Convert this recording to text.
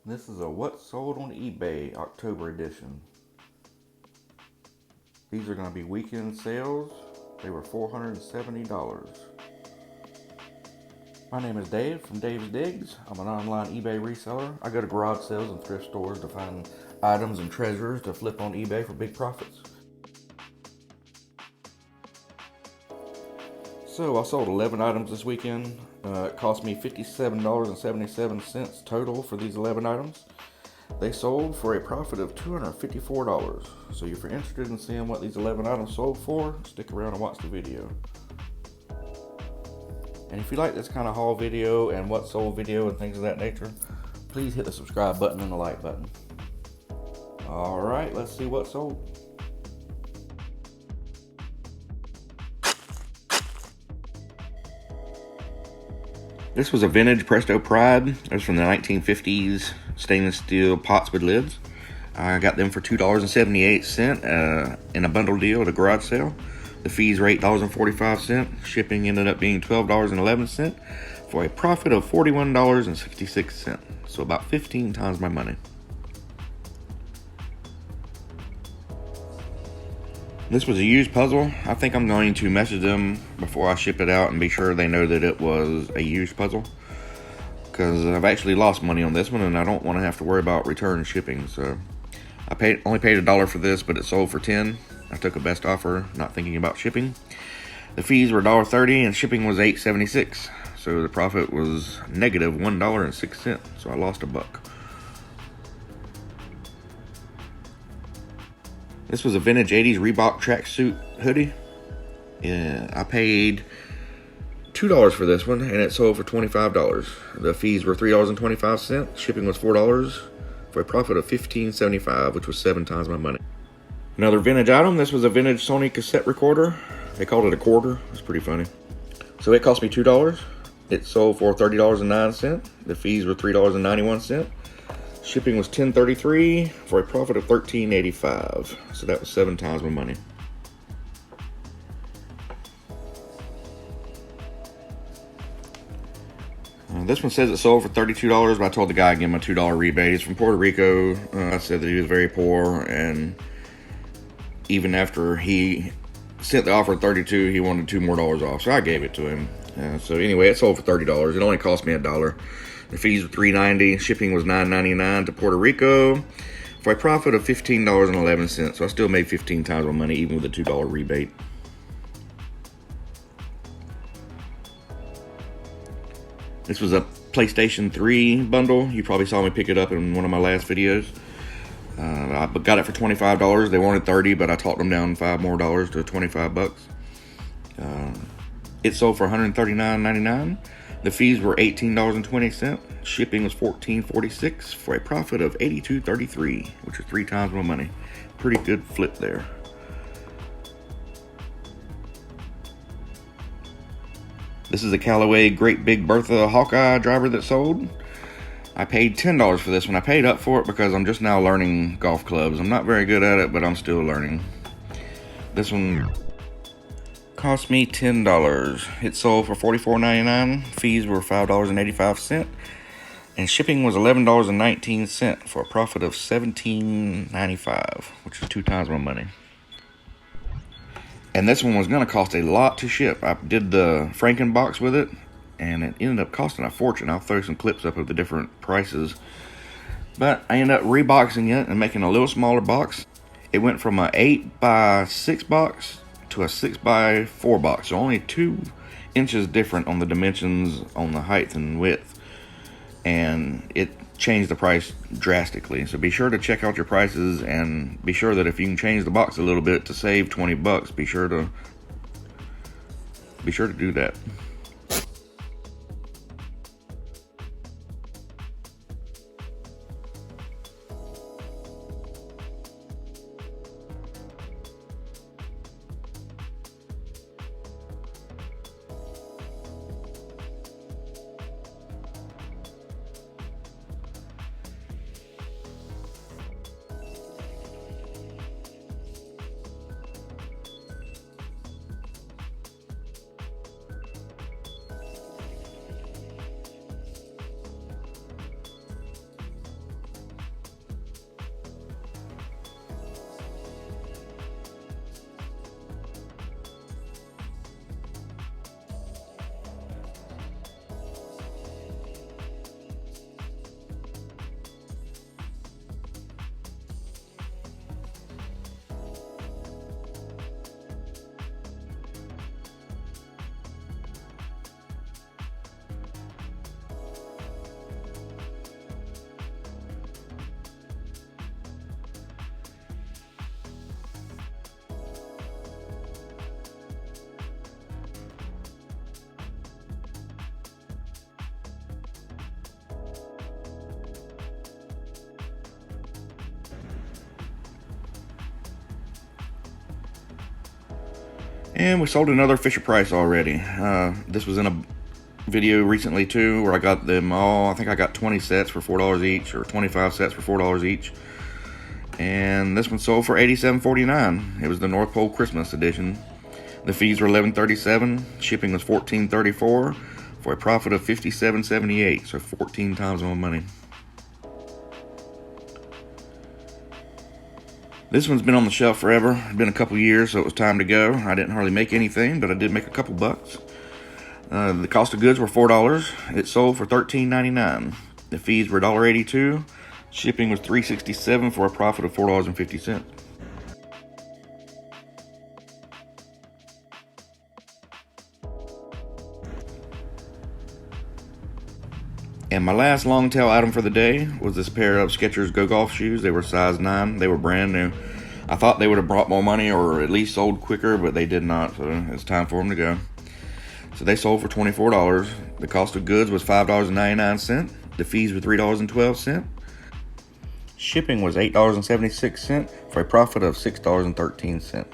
This is a What Sold on eBay October edition. These are going to be weekend sales. They were $470. My name is Dave from Dave's Digs. I'm an online eBay reseller. I go to garage sales and thrift stores to find items and treasures to flip on eBay for big profits. So I sold 11 items this weekend. It cost me $57.77 total for these 11 items. They sold for a profit of $254. So if you're interested in seeing what these 11 items sold for, stick around and watch the video. And if you like this kind of haul video and what sold video and things of that nature, please hit the subscribe button and the like button. Alright, let's see what sold. This was a vintage Presto Pride. It was from the 1950s, stainless steel pots with lids. I got them for $2.78 in a bundle deal at a garage sale. The fees were $8.45. Shipping ended up being $12.11 for a profit of $41.66. So about 15 times my money. This was a used puzzle. I think I'm going to message them before I ship it out and be sure they know that it was a used puzzle, because I've actually lost money on this one and I don't want to have to worry about return shipping. So I only paid $1 for this, but it sold for $10. I took a best offer, not thinking about shipping. The fees were $1.30 and shipping was $8.76. So the profit was negative $1.06. So I lost $1. This was a vintage 80s Reebok tracksuit hoodie. Yeah, I paid $2 for this one, and it sold for $25. The fees were $3.25. Shipping was $4 for a profit of $15.75, which was 7 times my money. Another vintage item. This was a vintage Sony cassette recorder. They called it a quarter. It's pretty funny. So it cost me $2. It sold for $30.09. The fees were $3.91. Shipping was $10.33 for a profit of $13.85. So that was 7 times my money. This one says it sold for $32, but I told the guy I'd give him a $2 rebate. He's from Puerto Rico. I said that he was very poor, and even after he sent the offer at $32, he wanted $2 more off, so I gave it to him. So anyway, it sold for $30. It only cost me $1. The fees were $3.90. Shipping was $9.99 to Puerto Rico for a profit of $15.11. So I still made 15 times my money, even with a $2 rebate. This was a PlayStation 3 bundle. You probably saw me pick it up in one of my last videos. I got it for $25. They wanted $30, but I talked them down $5 more to $25. It sold for $139.99. The fees were $18.20. Shipping was $14.46 for a profit of $82.33, which is 3 times my money. Pretty good flip there. This is a Callaway Great Big Bertha Hawkeye driver that sold. I paid $10 for this one. I paid up for it because I'm just now learning golf clubs. I'm not very good at it, but I'm still learning. This one cost me $10. It sold for $44.99. Fees were $5.85. And shipping was $11.19 for a profit of $17.95, which is 2 times my money. And this one was going to cost a lot to ship. I did the Frankenbox with it, and it ended up costing a fortune. I'll throw some clips up of the different prices. But I ended up reboxing it and making a little smaller box. It went from an 8x6 box to a 6x4 box. So only 2 inches different on the dimensions on the height and width. And it changed the price drastically. So be sure to check out your prices, and be sure that if you can change the box a little bit to save $20, be sure to do that. And we sold another Fisher Price already. This was in a video recently too, where I got them all. I think I got 20 sets for $4 each, or 25 sets for $4 each. And this one sold for $87.49. It was the North Pole Christmas edition. The fees were $11.37. Shipping was $14.34 for a profit of $57.78. So 14 times more money. This one's been on the shelf forever. It's been a couple years, so it was time to go. I didn't hardly make anything, but I did make a couple bucks. The cost of goods were $4. It sold for $13.99. The fees were $1.82. Shipping was $3.67 for a profit of $4.50. And my last long tail item for the day was this pair of Skechers Go Golf shoes. They were size 9. They were brand new. I thought they would have brought more money or at least sold quicker, but they did not. So it's time for them to go. So they sold for $24. The cost of goods was $5.99. The fees were $3.12. Shipping was $8.76 for a profit of $6.13.